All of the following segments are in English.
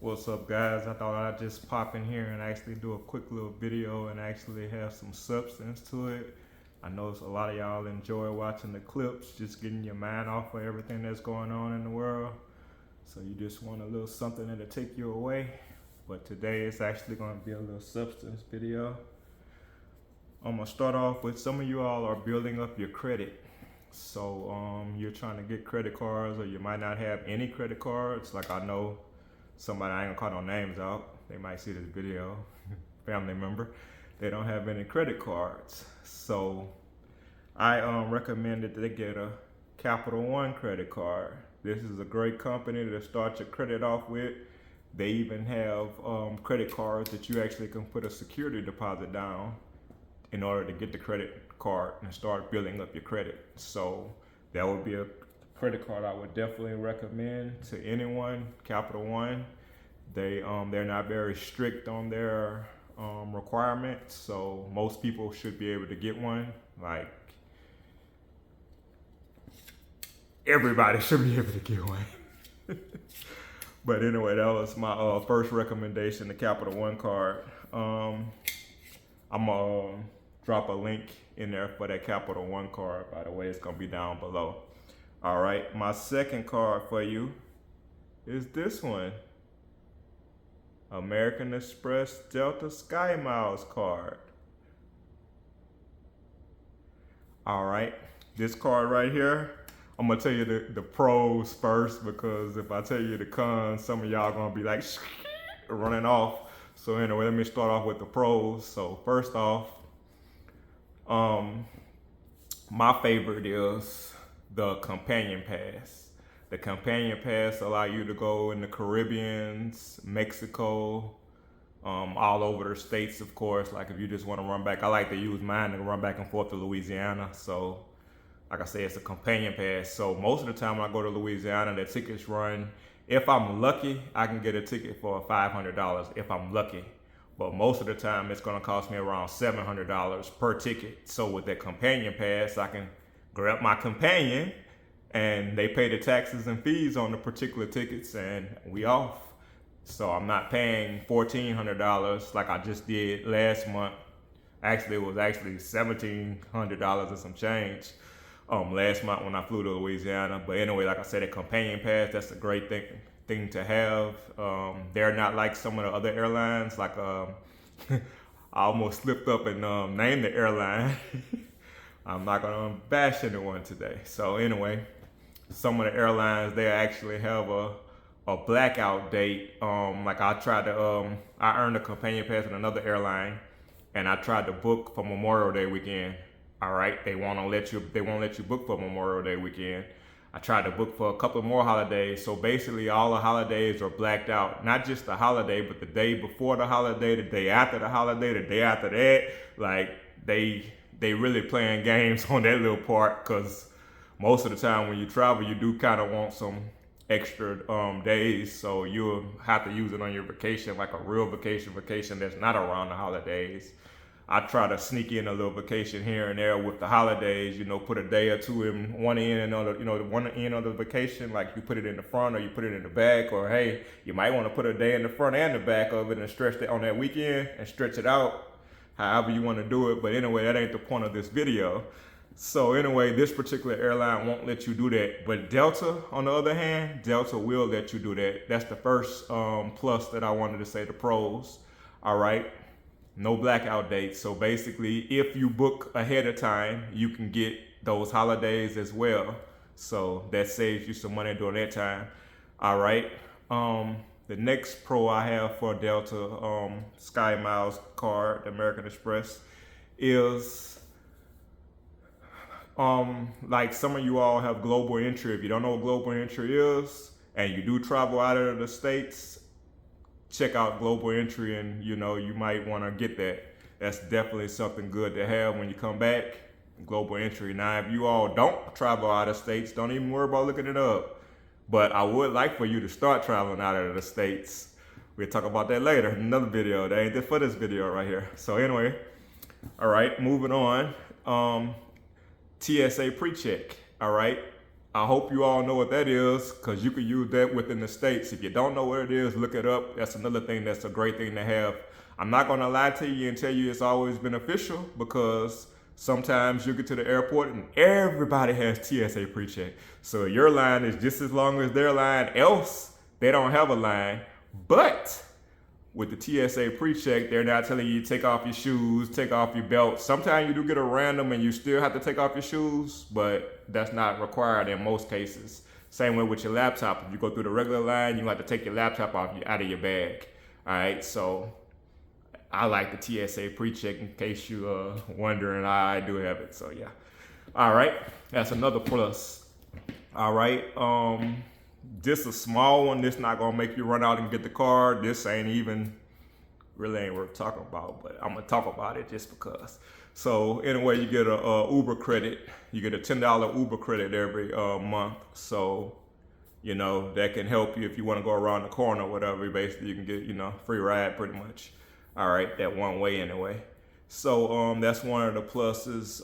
What's up, guys? I thought I'd just pop in here and actually do a quick little video and actually have some substance to it. I know a lot of y'all enjoy watching the clips, just getting your mind off of everything that's going on in the world. So you just want a little something that'll take you away. But today it's actually going to be a little substance video. I'm going to start off with some of you all are building up your credit. So you're trying to get credit cards, or you might not have any credit cards. Like I know somebody, I ain't gonna call no names out, they might see this video, family member, they don't have any credit cards. So I recommend that they get a Capital One credit card. This is a great company to start your credit off with. They even have credit cards that you actually can put a security deposit down in order to get the credit card and start building up your credit. So that would be a credit card I would definitely recommend to anyone. Capital One, they're not very strict on their requirements, so most people should be able to get one. Like everybody should be able to get one. But anyway, that was my first recommendation, the Capital One card. I'm gonna drop a link in there for that Capital One card. By the way, it's gonna be down below. All right, my second card for you is this one. American Express Delta Sky Miles card. All right, this card right here, I'm gonna tell you the pros first, because if I tell you the cons, some of y'all gonna be like running off. So anyway, let me start off with the pros. So first off, my favorite is the companion pass. The companion pass allow you to go in the Caribbean, Mexico, all over the states, of course. Like if you just want to run back, I like to use mine to run back and forth to Louisiana. So like I say, it's a companion pass. So most of the time when I go to Louisiana, the tickets run, if I'm lucky, I can get a ticket for $500 if I'm lucky. But most of the time it's gonna cost me around $700 per ticket. So with that companion pass, I can grab my companion and they pay the taxes and fees on the particular tickets and we off. So I'm not paying $1,400 like I just did last month. Actually, it was actually $1,700 and some change last month when I flew to Louisiana. But anyway, like I said, a companion pass, that's a great thing to have. They're not like some of the other airlines. Like I almost slipped up and named the airline. I'm not gonna bash anyone today. So anyway, some of the airlines, they actually have a blackout date. Like I tried to, I earned a companion pass with another airline, and I tried to book for Memorial Day weekend. All right, they won't let you book for Memorial Day weekend. I tried to book for a couple more holidays. So basically all the holidays are blacked out. Not just the holiday, but the day before the holiday, the day after the holiday, the day after that. Like they really playing games on that little part, because most of the time when you travel, you do kind of want some extra days. So you'll have to use it on your vacation, like a real vacation that's not around the holidays. I try to sneak in a little vacation here and there with the holidays, put a day or two in one end on the, one end of the vacation, like you put it in the front or you put it in the back, or hey, you might want to put a day in the front and the back of it and stretch it on that weekend and stretch it out, however you want to do it. But anyway, that ain't the point of this video. So anyway, this particular airline won't let you do that. But Delta, on the other hand, Delta will let you do that. That's the first plus that I wanted to say, the pros. All right. No blackout dates. So basically, if you book ahead of time, you can get those holidays as well. So that saves you some money during that time. All right. The next pro I have for Delta Sky Miles card, the American Express, is like some of you all have global entry. If you don't know what global entry is and you do travel out of the States, check out global entry, and you might want to get that. That's definitely something good to have when you come back. Global entry. Now, if you all don't travel out of states, don't even worry about looking it up. But I would like for you to start traveling out of the States. We'll talk about that later in another video. That ain't it for this video right here. So anyway, all right, moving on. TSA pre-check. All right. I hope you all know what that is, because you can use that within the States. If you don't know what it is, look it up. That's another thing that's a great thing to have. I'm not going to lie to you and tell you it's always beneficial, because sometimes you get to the airport and everybody has TSA pre-check. So your line is just as long as their line, else they don't have a line. But with the TSA pre-check, they're not telling you to take off your shoes, take off your belt. Sometimes you do get a random and you still have to take off your shoes, but that's not required in most cases. Same way with your laptop. If you go through the regular line, you have to take your laptop out of your bag. All right, so I like the TSA pre-check in case you're wondering. I do have it, so yeah. All right, that's another plus. All right, just a small one. This not gonna make you run out and get the card. This really ain't worth talking about, but I'm gonna talk about it just because. So anyway, you get a Uber credit. You get a $10 Uber credit every month. So that can help you if you want to go around the corner or whatever. Basically, you can get free ride pretty much. All right, that one way anyway. So that's one of the pluses.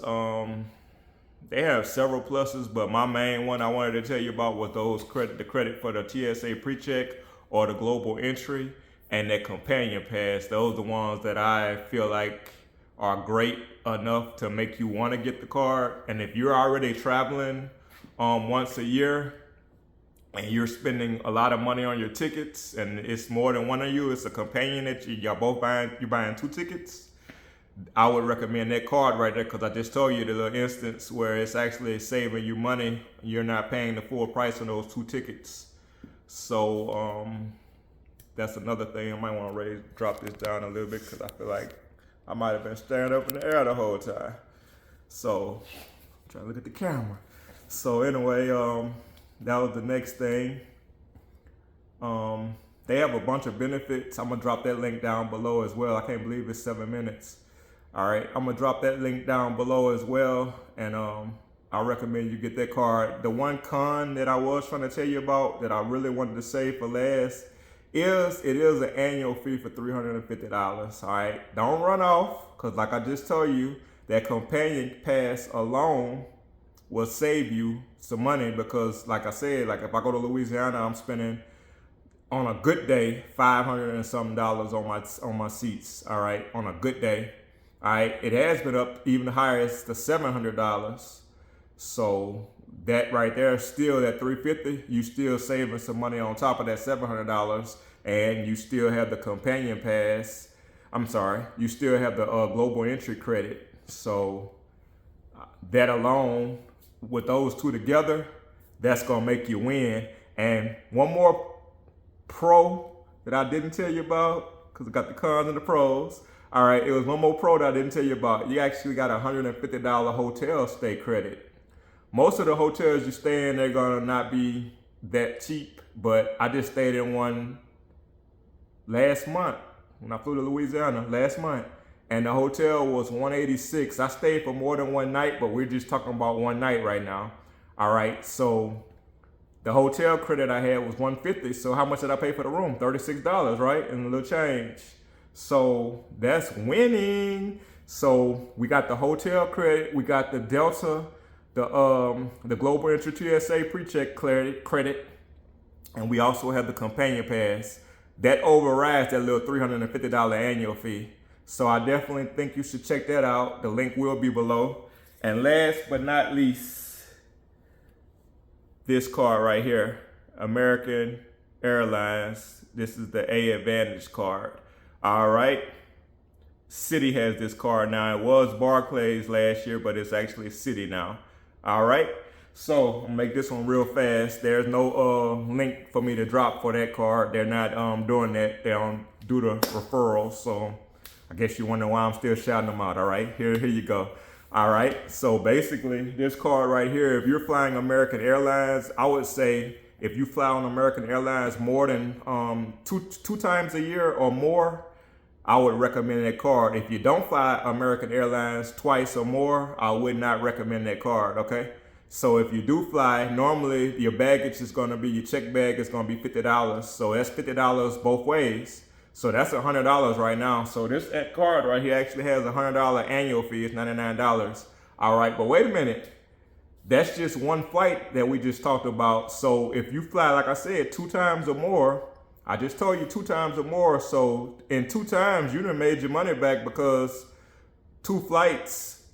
They have several pluses, but my main one I wanted to tell you about was the credit for the TSA pre-check or the global entry and that companion pass. Those are the ones that I feel like are great enough to make you want to get the card. And if you're already traveling once a year and you're spending a lot of money on your tickets and it's more than one of you, it's a companion that you're buying 2 tickets, I would recommend that card right there, because I just told you the little instance where it's actually saving you money. You're not paying the full price on those 2 tickets. So that's another thing. I might want to drop this down a little bit, because I feel like I might have been staring up in the air the whole time. So try to look at the camera. So anyway, that was the next thing. They have a bunch of benefits. I'm gonna drop that link down below as well. I can't believe it's 7 minutes. All right, I'm gonna drop that link down below as well, and I recommend you get that card. The one con that I was trying to tell you about that I really wanted to save for last is it is an annual fee for $350. All right, don't run off, because like I just told you, that companion pass alone will save you some money, because like I said, like if I go to Louisiana, I'm spending on a good day $500 and something on my seats. All right, on a good day. All right, it has been up even higher. It's the $700. So that right there, still that $350, you still saving some money on top of that $700, and you still have the companion pass. I'm sorry, you still have the global entry credit. So that alone, with those two together, that's gonna make you win. And one more pro that I didn't tell you about, because I got the cons and the pros. All right, it was one more pro that I didn't tell you about. You actually got a $150 hotel stay credit. Most of the hotels you stay in, they're gonna not be that cheap, but I just stayed in one last month when I flew to Louisiana last month, and the hotel was $186. I stayed for more than one night, but we're just talking about one night right now. All right, so the hotel credit I had was $150. So how much did I pay for the room? $36, right? And a little change. So that's winning. So we got the hotel credit, we got the Delta, the Global Entry TSA pre-check credit, and we also have the companion pass. That overrides that little $350 annual fee. So I definitely think you should check that out. The link will be below. And last but not least, this card right here, American Airlines. This is the A Advantage card. All right. Citi has this card now. It was Barclays last year, but it's actually Citi now. All right. So I'll make this one real fast. There's no link for me to drop for that card. They're not doing that. They don't do the referral. So I guess you wonder why I'm still shouting them out. All right. Here you go. All right. So basically, this card right here, if you're flying American Airlines, I would say if you fly on American Airlines more than two times a year or more, I would recommend that card. If you don't fly American Airlines twice or more, I would not recommend that card, okay? So if you do fly, normally your baggage is gonna be, your check bag is gonna be $50. So that's $50 both ways. So that's $100 right now. So this card right here actually has a $100 annual fee. It's $99. All right, but wait a minute. That's just one flight that we just talked about. So if you fly, like I said, 2 times or more, I just told you 2 times or more. So in 2 times, you done made your money back because 2 flights,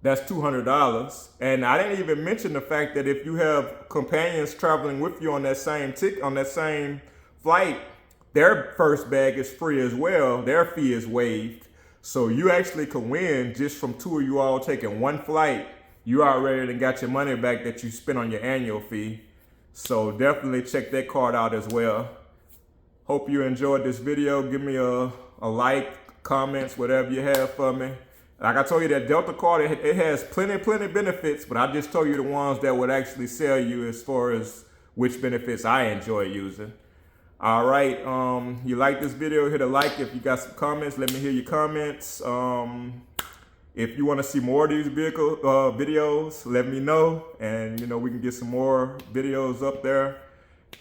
that's $200. And I didn't even mention the fact that if you have companions traveling with you on that same flight, their first bag is free as well. Their fee is waived. So you actually can win just from 2 of you all taking one flight. You already got your money back that you spent on your annual fee. So definitely check that card out as well. Hope you enjoyed this video. Give me a like, comments, whatever you have for me. Like I told you, that Delta card, it has plenty benefits, but I just told you the ones that would actually sell you as far as which benefits I enjoy using. All right, you like this video, hit a like. If you got some comments, let me hear your comments. If you want to see more of these videos, let me know, and we can get some more videos up there.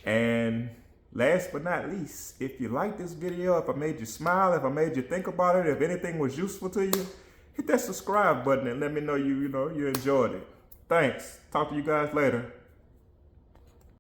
And last but not least, if you like this video, if I made you smile, if I made you think about it, if anything was useful to you, hit that subscribe button and let me know you enjoyed it. Thanks. Talk to you guys later.